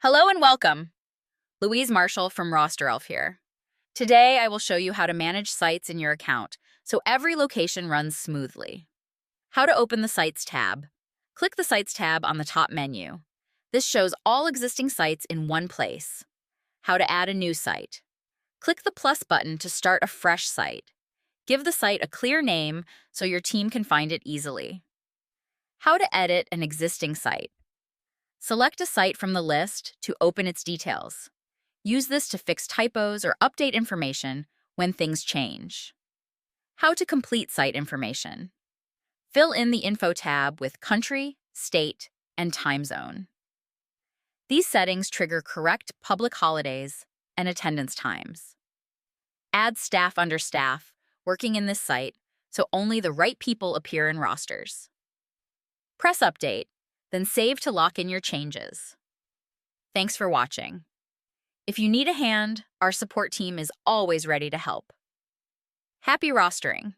Hello and welcome. Louise Marshall from RosterElf here. Today, I will show you how to manage sites in your account so every location runs smoothly. How to open the Sites tab. Click the Sites tab on the top menu. This shows all existing sites in one place. How to add a new site. Click the plus button to start a fresh site. Give the site a clear name so your team can find it easily. How to edit an existing site. Select a site from the list to open its details. Use this to fix typos or update information when things change. How to complete site information. Fill in the Info tab with country, state, and time zone. These settings trigger correct public holidays and attendance times. Add staff under staff working in this site so only the right people appear in rosters. Press Update, then save to lock in your changes. Thanks for watching. If you need a hand, our support team is always ready to help. Happy rostering!